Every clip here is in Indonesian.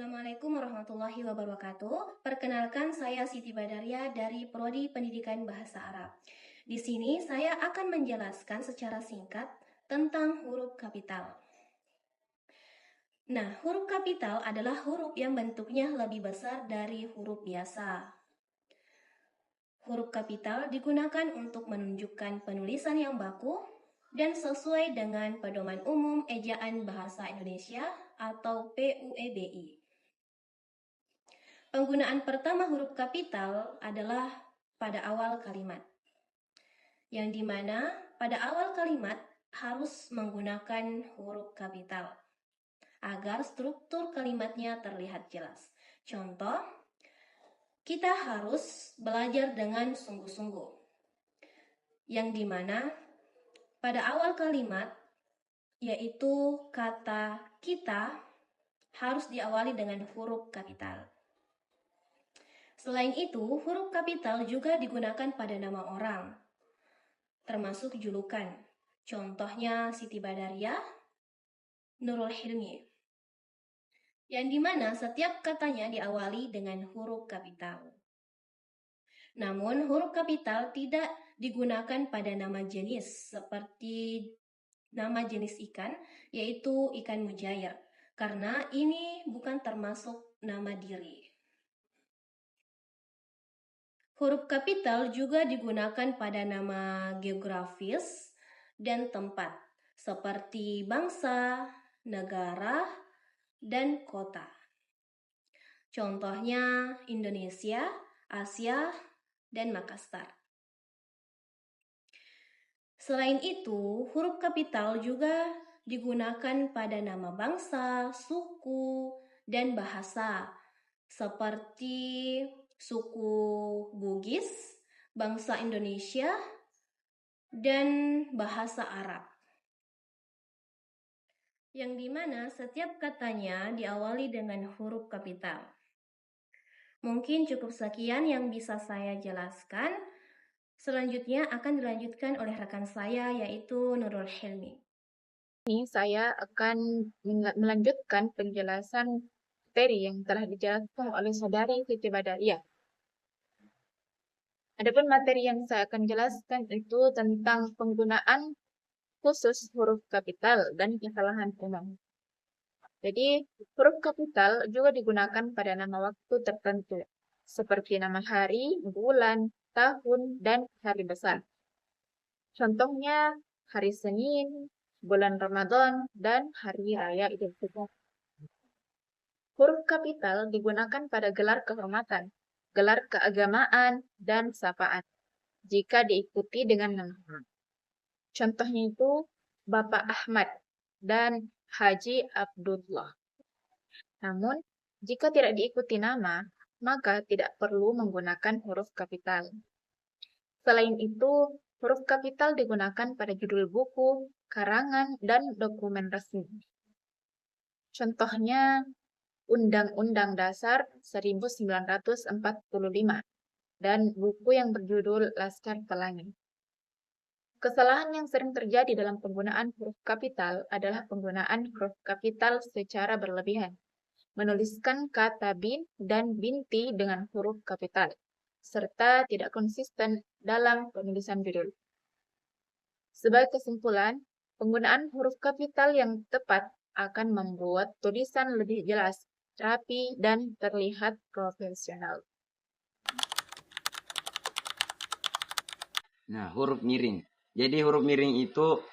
Assalamualaikum warahmatullahi wabarakatuh. Perkenalkan, saya Siti Badaria dari Prodi Pendidikan Bahasa Arab. Di sini saya akan menjelaskan secara singkat tentang huruf kapital. Nah, huruf kapital adalah huruf yang bentuknya lebih besar dari huruf biasa. Huruf kapital digunakan untuk menunjukkan penulisan yang baku dan sesuai dengan Pedoman Umum Ejaan Bahasa Indonesia atau PUEBI. Penggunaan pertama huruf kapital adalah pada awal kalimat, yang dimana pada awal kalimat harus menggunakan huruf kapital agar struktur kalimatnya terlihat jelas. Contoh, kita harus belajar dengan sungguh-sungguh, yang dimana pada awal kalimat yaitu kata kita harus diawali dengan huruf kapital. Selain itu, huruf kapital juga digunakan pada nama orang, termasuk julukan. Contohnya Siti Badaria, Nurul Hilmi, yang dimana setiap katanya diawali dengan huruf kapital. Namun, huruf kapital tidak digunakan pada nama jenis, seperti nama jenis ikan, yaitu ikan mujair, karena ini bukan termasuk nama diri. Huruf kapital juga digunakan pada nama geografis dan tempat, seperti bangsa, negara, dan kota. Contohnya Indonesia, Asia, dan Makassar. Selain itu, huruf kapital juga digunakan pada nama bangsa, suku, dan bahasa, seperti suku Bugis, bangsa Indonesia, dan bahasa Arab. Yang dimana setiap katanya diawali dengan huruf kapital. Mungkin cukup sekian yang bisa saya jelaskan. Selanjutnya akan dilanjutkan oleh rekan saya, yaitu Nurul Hilmi. Ini saya akan melanjutkan penjelasan materi yang telah dijelaskan oleh saudari Siti Badaria. Adapun materi yang saya akan jelaskan itu tentang penggunaan khusus huruf kapital dan kesalahan umum. Jadi, huruf kapital juga digunakan pada nama waktu tertentu, seperti nama hari, bulan, tahun, dan hari besar. Contohnya, hari Senin, bulan Ramadan, dan hari raya Idul Fitri. Huruf kapital digunakan pada gelar kehormatan, gelar keagamaan, dan sapaan jika diikuti dengan nama. Contohnya itu Bapak Ahmad dan Haji Abdullah. Namun, jika tidak diikuti nama, maka tidak perlu menggunakan huruf kapital. Selain itu, huruf kapital digunakan pada judul buku, karangan, dan dokumen resmi. Contohnya, Undang-Undang Dasar 1945 dan buku yang berjudul Laskar Pelangi. Kesalahan yang sering terjadi dalam penggunaan huruf kapital adalah penggunaan huruf kapital secara berlebihan, menuliskan kata bin dan binti dengan huruf kapital, serta tidak konsisten dalam penulisan judul. Sebagai kesimpulan, penggunaan huruf kapital yang tepat akan membuat tulisan lebih jelas, rapi, dan terlihat profesional. Nah, huruf miring. Jadi huruf miring itu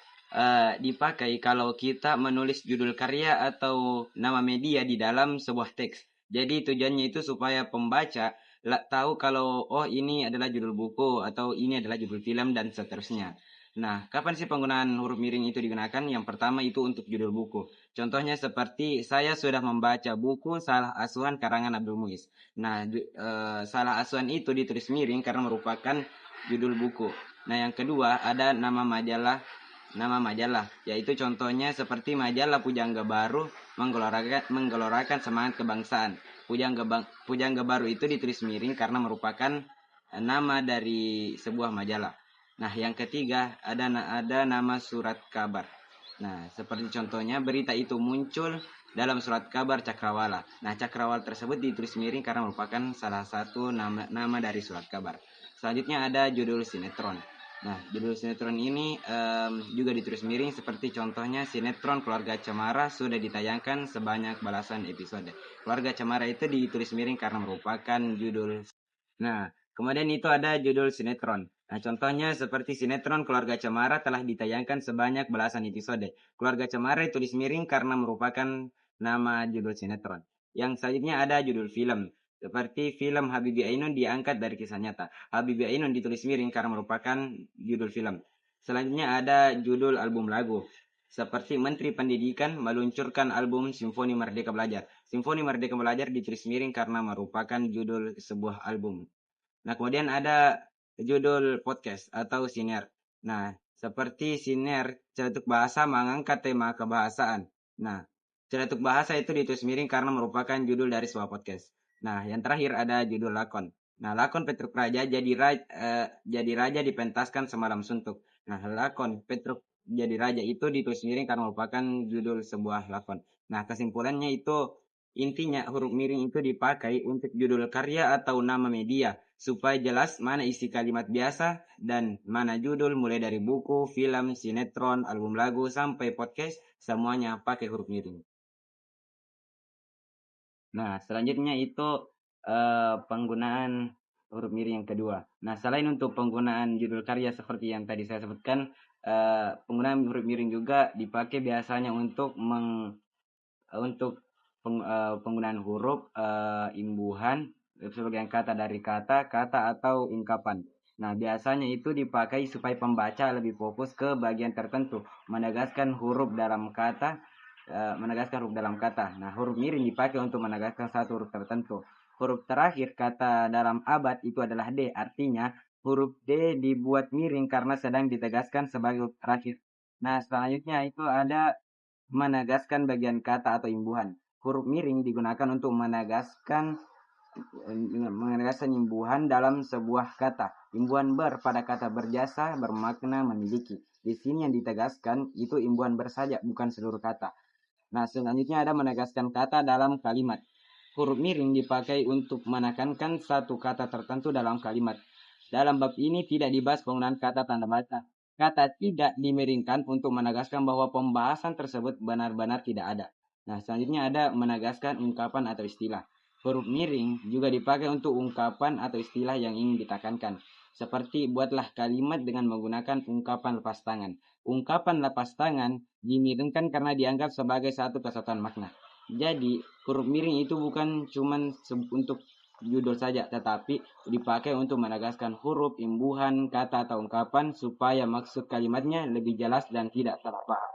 dipakai kalau kita menulis judul karya atau nama media di dalam sebuah teks. Jadi tujuannya itu supaya pembaca tahu kalau ini adalah judul buku atau ini adalah judul film dan seterusnya. Nah, kapan sih penggunaan huruf miring itu digunakan? Yang pertama itu untuk judul buku. Contohnya seperti saya sudah membaca buku Salah Asuhan karangan Abdul Muiz. Nah, Salah Asuhan itu ditulis miring karena merupakan judul buku. Nah, yang kedua ada nama majalah, yaitu contohnya seperti majalah Pujangga Baru menggelorakan semangat kebangsaan. Pujangga Baru itu ditulis miring karena merupakan nama dari sebuah majalah. Nah, yang ketiga ada nama surat kabar. Nah, seperti contohnya berita itu muncul dalam surat kabar cakrawala. Nah, cakrawala tersebut ditulis miring karena merupakan salah satu nama dari surat kabar. Selanjutnya ada judul sinetron. Nah, judul sinetron ini juga ditulis miring seperti contohnya sinetron Keluarga Cemara sudah ditayangkan sebanyak belasan episode. Keluarga Cemara itu ditulis miring karena merupakan judul. Nah, kemudian itu ada judul sinetron. Nah, contohnya seperti sinetron Keluarga Cemara telah ditayangkan sebanyak belasan episode. Keluarga Cemara ditulis miring karena merupakan nama judul sinetron. Yang selanjutnya ada judul film. Seperti film Habibie Ainun diangkat dari kisah nyata. Habibie Ainun ditulis miring karena merupakan judul film. Selanjutnya ada judul album lagu. Seperti Menteri Pendidikan meluncurkan album Simfoni Merdeka Belajar. Simfoni Merdeka Belajar ditulis miring karena merupakan judul sebuah album. Nah, kemudian ada judul podcast atau siniar. Nah, seperti siniar, Celetuk Bahasa mengangkat tema kebahasaan. Nah, Celetuk Bahasa itu ditulis miring karena merupakan judul dari sebuah podcast. Nah, yang terakhir ada judul lakon. Nah, lakon Petruk Raja jadi raja dipentaskan semalam suntuk. Nah, lakon Petruk jadi raja itu ditulis miring karena merupakan judul sebuah lakon. Nah, kesimpulannya itu intinya huruf miring itu dipakai untuk judul karya atau nama media supaya jelas mana isi kalimat biasa dan mana judul, mulai dari buku, film, sinetron, album lagu sampai podcast, semuanya pakai huruf miring. Nah, selanjutnya itu penggunaan huruf miring yang kedua. Nah, selain untuk penggunaan judul karya seperti yang tadi saya sebutkan, penggunaan huruf miring juga dipakai biasanya untuk penggunaan huruf imbuhan sebagai kata dari kata atau ungkapan. Nah, biasanya itu dipakai supaya pembaca lebih fokus ke bagian tertentu, menegaskan huruf dalam kata. Nah, huruf miring dipakai untuk menegaskan satu huruf tertentu. Huruf terakhir kata dalam abad itu adalah D. Artinya, huruf D dibuat miring karena sedang ditegaskan sebagai huruf terakhir. Nah, selanjutnya itu ada menegaskan bagian kata atau imbuhan. Huruf miring digunakan untuk menegaskan imbuhan dalam sebuah kata. Imbuhan ber pada kata berjasa bermakna memiliki. Di sini yang ditegaskan itu imbuhan ber saja, bukan seluruh kata. Nah, selanjutnya ada menegaskan kata dalam kalimat. Huruf miring dipakai untuk menekankan satu kata tertentu dalam kalimat. Dalam bab ini tidak dibahas penggunaan kata tanda baca. Kata tidak dimiringkan untuk menegaskan bahwa pembahasan tersebut benar-benar tidak ada. Nah, selanjutnya ada menegaskan ungkapan atau istilah. Huruf miring juga dipakai untuk ungkapan atau istilah yang ingin ditekankan. Seperti buatlah kalimat dengan menggunakan ungkapan lepas tangan. Ungkapan lepas tangan dimiringkan karena dianggap sebagai satu kesatuan makna. Jadi, huruf miring itu bukan cuma untuk judul saja, tetapi dipakai untuk menegaskan huruf, imbuhan, kata atau ungkapan supaya maksud kalimatnya lebih jelas dan tidak salah paham.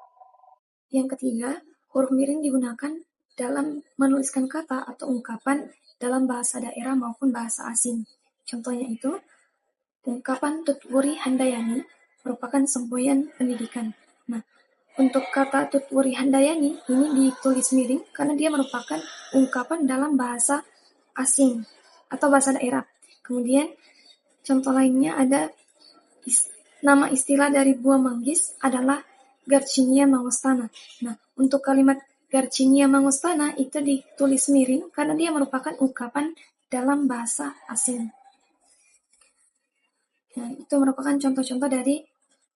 Yang ketiga, huruf miring digunakan dalam menuliskan kata atau ungkapan dalam bahasa daerah maupun bahasa asing. Contohnya itu, ungkapan Tutwuri Handayani merupakan semboyan pendidikan. Nah, untuk kata Tutwuri Handayani ini ditulis miring karena dia merupakan ungkapan dalam bahasa asing atau bahasa daerah. Kemudian contoh lainnya ada nama istilah dari buah manggis adalah Garcinia mangostana. Nah, untuk kalimat Garcinia mangostana itu ditulis miring karena dia merupakan ungkapan dalam bahasa asing. Nah, itu merupakan contoh-contoh dari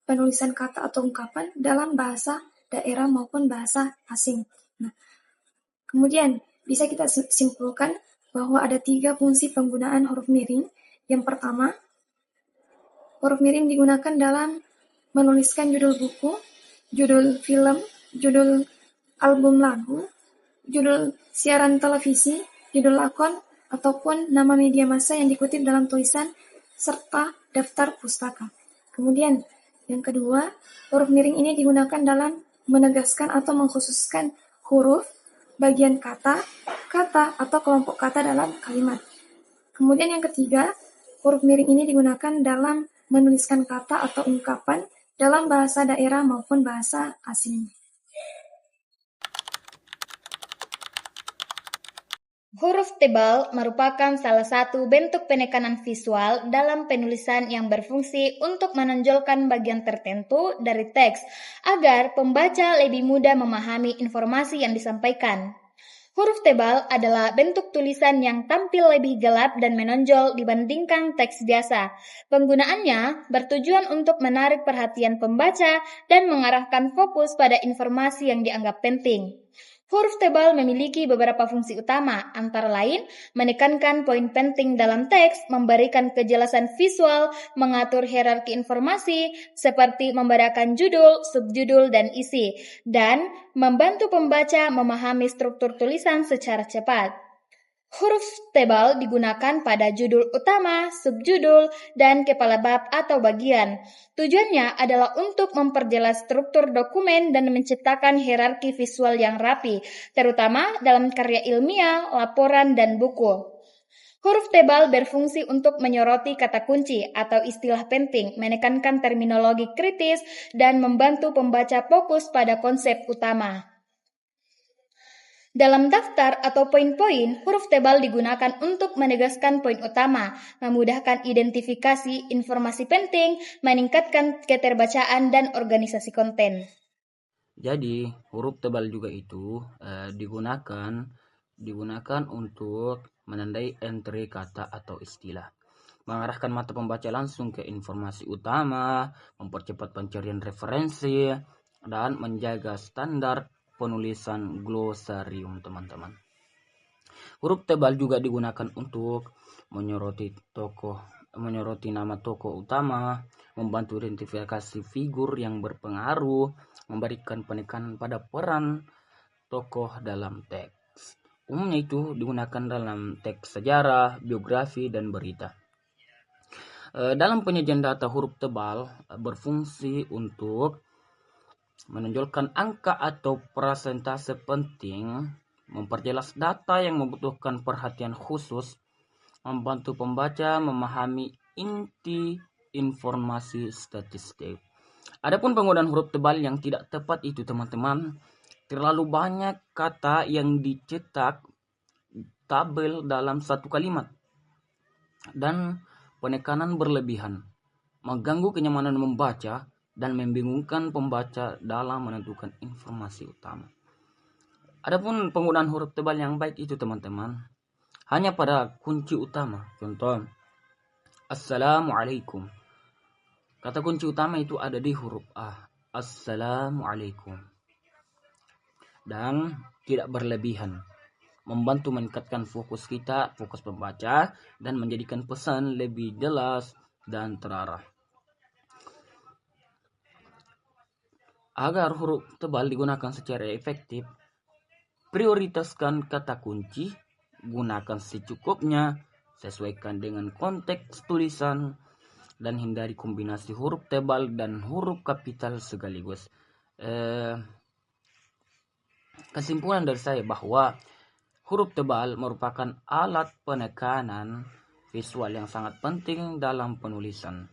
penulisan kata atau ungkapan dalam bahasa daerah maupun bahasa asing. Nah, kemudian bisa kita simpulkan bahwa ada 3 fungsi penggunaan huruf miring. Yang pertama, huruf miring digunakan dalam menuliskan judul buku, judul film, judul album lagu, judul siaran televisi, judul lakon, ataupun nama media massa yang dikutip dalam tulisan, serta daftar pustaka. Kemudian, yang kedua, huruf miring ini digunakan dalam menegaskan atau mengkhususkan huruf, bagian kata, atau kelompok kata dalam kalimat. Kemudian yang ketiga, huruf miring ini digunakan dalam menuliskan kata atau ungkapan dalam bahasa daerah maupun bahasa asing. Huruf tebal merupakan salah satu bentuk penekanan visual dalam penulisan yang berfungsi untuk menonjolkan bagian tertentu dari teks agar pembaca lebih mudah memahami informasi yang disampaikan. Huruf tebal adalah bentuk tulisan yang tampil lebih gelap dan menonjol dibandingkan teks biasa. Penggunaannya bertujuan untuk menarik perhatian pembaca dan mengarahkan fokus pada informasi yang dianggap penting. Huruf tebal memiliki beberapa fungsi utama, antara lain menekankan poin penting dalam teks, memberikan kejelasan visual, mengatur hierarki informasi, seperti membedakan judul, subjudul, dan isi, dan membantu pembaca memahami struktur tulisan secara cepat. Huruf tebal digunakan pada judul utama, subjudul, dan kepala bab atau bagian. Tujuannya adalah untuk memperjelas struktur dokumen dan menciptakan hierarki visual yang rapi, terutama dalam karya ilmiah, laporan, dan buku. Huruf tebal berfungsi untuk menyoroti kata kunci atau istilah penting, menekankan terminologi kritis, dan membantu pembaca fokus pada konsep utama. Dalam daftar atau poin-poin, huruf tebal digunakan untuk menegaskan poin utama, memudahkan identifikasi informasi penting, meningkatkan keterbacaan, dan organisasi konten. Jadi huruf tebal juga itu digunakan untuk menandai entry kata atau istilah, mengarahkan mata pembaca langsung ke informasi utama, mempercepat pencarian referensi, dan menjaga standar penulisan glosarium, teman-teman. Huruf tebal juga digunakan untuk menyoroti nama tokoh utama, membantu identifikasi figur yang berpengaruh, memberikan penekanan pada peran tokoh dalam teks. Umumnya itu digunakan dalam teks sejarah, biografi, dan berita. Dalam penyajian data, huruf tebal berfungsi untuk menonjolkan angka atau persentase penting, memperjelas data yang membutuhkan perhatian khusus, membantu pembaca memahami inti informasi statistik. Adapun penggunaan huruf tebal yang tidak tepat itu, teman-teman, terlalu banyak kata yang dicetak tabel dalam satu kalimat, dan penekanan berlebihan, mengganggu kenyamanan membaca, dan membingungkan pembaca dalam menentukan informasi utama. Adapun penggunaan huruf tebal yang baik itu, teman-teman, hanya pada kunci utama. Contoh, Assalamualaikum. Kata kunci utama itu ada di huruf A, Assalamualaikum. Dan tidak berlebihan, membantu meningkatkan fokus pembaca, dan menjadikan pesan lebih jelas dan terarah. Agar huruf tebal digunakan secara efektif, prioritaskan kata kunci, gunakan secukupnya, sesuaikan dengan konteks tulisan, dan hindari kombinasi huruf tebal dan huruf kapital sekaligus. Kesimpulan dari saya bahwa huruf tebal merupakan alat penekanan visual yang sangat penting dalam penulisan.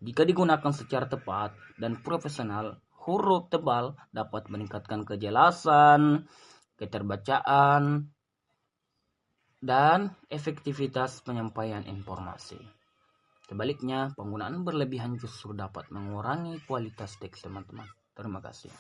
Jika digunakan secara tepat dan profesional, huruf tebal dapat meningkatkan kejelasan, keterbacaan, dan efektivitas penyampaian informasi. Sebaliknya, penggunaan berlebihan justru dapat mengurangi kualitas teks, teman-teman. Terima kasih.